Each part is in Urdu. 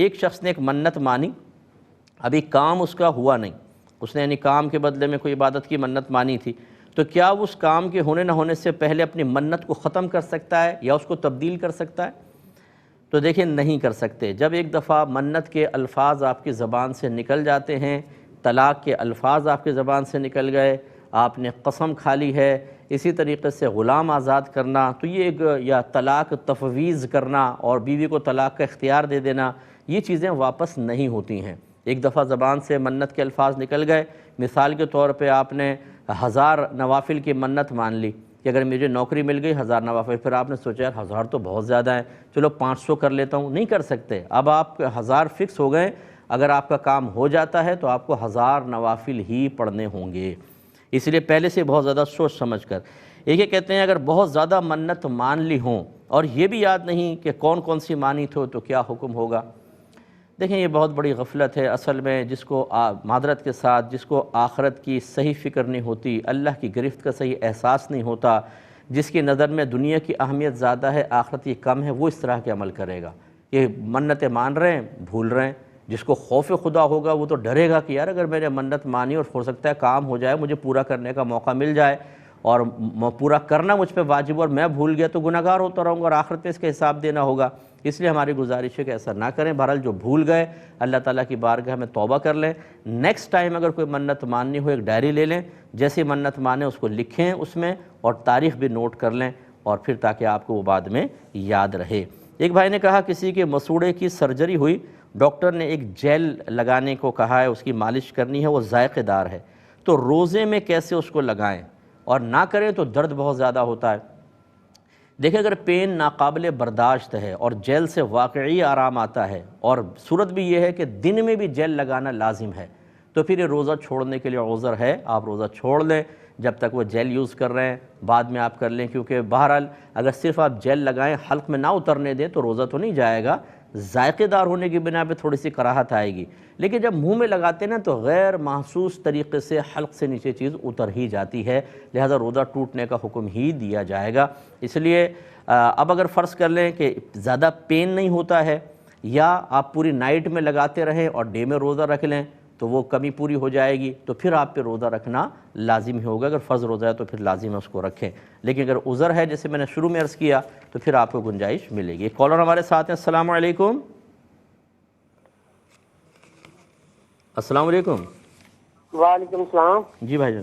ایک شخص نے ایک منت مانی، ابھی کام اس کا ہوا نہیں، اس نے یعنی کام کے بدلے میں کوئی عبادت کی منت مانی تھی، تو کیا وہ اس کام کے ہونے نہ ہونے سے پہلے اپنی منت کو ختم کر سکتا ہے یا اس کو تبدیل کر سکتا ہے؟ تو دیکھیں نہیں کر سکتے۔ جب ایک دفعہ منت کے الفاظ آپ کی زبان سے نکل جاتے ہیں، طلاق کے الفاظ آپ کی زبان سے نکل گئے، آپ نے قسم کھا لی ہے، اسی طریقے سے غلام آزاد کرنا، تو یہ ایک یا طلاق تفویض کرنا اور بیوی کو طلاق کا اختیار دے دینا، یہ چیزیں واپس نہیں ہوتی ہیں۔ ایک دفعہ زبان سے منت کے الفاظ نکل گئے، مثال کے طور پہ آپ نے 1000 نوافل کی منت مان لی کہ اگر مجھے نوکری مل گئی 1000 نوافل، پھر آپ نے سوچا یار 1000 تو بہت زیادہ ہیں، چلو 500 کر لیتا ہوں، نہیں کر سکتے۔ اب آپ 1000 فکس ہو گئے، اگر آپ کا کام ہو جاتا ہے تو آپ کو 1000 نوافل ہی پڑھنے ہوں گے، اس لیے پہلے سے بہت زیادہ سوچ سمجھ کر۔ ایک یہ کہتے ہیں اگر بہت زیادہ منت مان لی ہوں اور یہ بھی یاد نہیں کہ کون کون سی مانی تو کیا حکم ہوگا؟ دیکھیں یہ بہت بڑی غفلت ہے اصل میں، جس کو معذرت کے ساتھ جس کو آخرت کی صحیح فکر نہیں ہوتی، اللہ کی گرفت کا صحیح احساس نہیں ہوتا، جس کی نظر میں دنیا کی اہمیت زیادہ ہے آخرت کی کم ہے، وہ اس طرح کے عمل کرے گا۔ یہ منتیں مان رہے ہیں بھول رہے ہیں۔ جس کو خوف خدا ہوگا وہ تو ڈرے گا کہ یار اگر میں نے منت مانی اور ہو سکتا ہے کام ہو جائے، مجھے پورا کرنے کا موقع مل جائے اور پورا کرنا مجھ پہ واجب اور میں بھول گیا تو گناہ گار ہوتا رہوں گا اور آخرت میں اس کا حساب دینا ہوگا۔ اس لیے ہماری گزارش ہے کہ ایسا نہ کریں۔ بہرحال جو بھول گئے اللہ تعالیٰ کی بارگاہ میں توبہ کر لیں، نیکسٹ ٹائم اگر کوئی منت ماننی ہو ایک ڈائری لے لیں، جیسی منت مانیں اس کو لکھیں اس میں اور تاریخ بھی نوٹ کر لیں، اور پھر تاکہ آپ کو وہ بعد میں یاد رہے۔ ایک بھائی نے کہا کسی کے مسوڑے کی سرجری ہوئی، ڈاکٹر نے ایک جیل لگانے کو کہا ہے، اس کی مالش کرنی ہے، وہ ذائقے دار ہے، تو روزے میں کیسے اس کو لگائیں اور نہ کریں تو درد بہت زیادہ ہوتا ہے؟ دیکھیں اگر پین ناقابل برداشت ہے اور جیل سے واقعی آرام آتا ہے اور صورت بھی یہ ہے کہ دن میں بھی جیل لگانا لازم ہے، تو پھر یہ روزہ چھوڑنے کے لیے عذر ہے، آپ روزہ چھوڑ لیں جب تک وہ جیل یوز کر رہے ہیں، بعد میں آپ کر لیں، کیونکہ بہرحال اگر صرف آپ جیل لگائیں حلق میں نہ اترنے دیں تو روزہ تو نہیں جائے گا، ذائقے دار ہونے کی بنا پہ تھوڑی سی کراہت آئے گی، لیکن جب منہ میں لگاتے ہیں نا تو غیر محسوس طریقے سے حلق سے نیچے چیز اتر ہی جاتی ہے، لہذا روزہ ٹوٹنے کا حکم ہی دیا جائے گا۔ اس لیے اب اگر فرض کر لیں کہ زیادہ پین نہیں ہوتا ہے یا آپ پوری نائٹ میں لگاتے رہیں اور ڈے میں روزہ رکھ لیں تو وہ کمی پوری ہو جائے گی، تو پھر آپ پہ روزہ رکھنا لازم ہی ہوگا۔ اگر فرض روزہ ہے تو پھر لازم ہے اس کو رکھیں، لیکن اگر عذر ہے جیسے میں نے شروع میں عرض کیا تو پھر آپ کو گنجائش ملے گی۔ ایک کالر ہمارے ساتھ ہیں، السلام علیکم۔ السلام علیکم۔ وعلیکم السلام۔ جی بھائی جان۔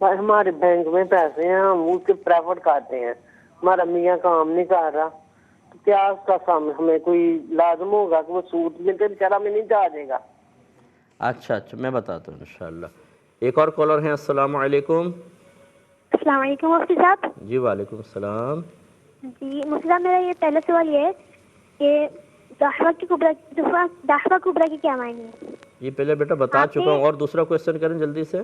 بھائی ہمارے بینک میں پیسے ہیں، ہم اس کے پریفر کرتے ہیں، ہمارا میاں کام نہیں کر رہا، تو کیا اس کا ہمیں کوئی لازم ہوگا کہ وہ سود لے کے بیچارہ میں نہیں جا دے گا؟ اچھا میں بتاتا ہوں انشاءاللہ۔ ایک اور کالر ہیں، السلام علیکم۔ السلام علیکم مفتی صاحب۔ جی وعلیکم السلام۔ جی مفتی صاحب میرا یہ پہلا سوال یہ ہے کہ دعویٰ کبریٰ کی کیا معنی ہے؟ یہ پہلے بیٹا بتا چکا ہوں، اور دوسرا کویسچن کریں جلدی سے۔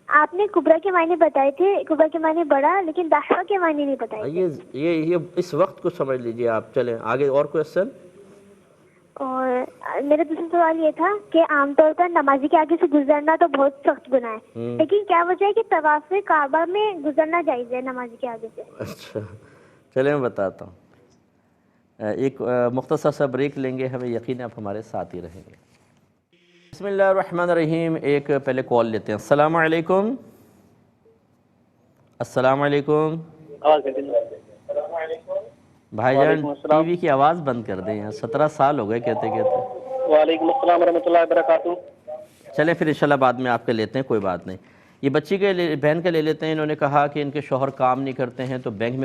آپ نے کبریٰ کے معنی بتائے تھے، کبریٰ کے معنی بڑا، لیکن دعویٰ کے معنی نہیں بتائے تھے۔ یہ اس وقت کو سمجھ لیجئے آپ، چلیں آگے اور کویسچن۔ اور میرا دوسرا سوال یہ تھا کہ عام طور پر نمازی کے آگے سے گزرنا تو بہت سخت گناہ ہے، لیکن کیا وجہ ہے کہ طواف کعبہ میں گزرنا جائز ہے نمازی کے آگے سے؟ اچھا چلیں میں بتاتا ہوں، ایک مختصر سا بریک لیں گے، ہمیں یقین ہے آپ ہمارے ساتھ ہی رہیں گے۔ بسم اللہ الرحمن الرحیم۔ ایک پہلے کال لیتے ہیں۔ السلام علیکم۔ السلام علیکم بھائی جان، ٹی وی کی آواز بند کر دیں، یہاں 17 سال ہو گئے کہتے کہتے۔ وعلیکم السلام ورحمۃ اللہ وبرکاتہ۔ چلیں پھر انشاءاللہ بعد میں آپ کے لیتے ہیں، کوئی بات نہیں۔ یہ بچی کے بہن کے لے لیتے ہیں، انہوں نے کہا کہ ان کے شوہر کام نہیں کرتے ہیں تو بینک میں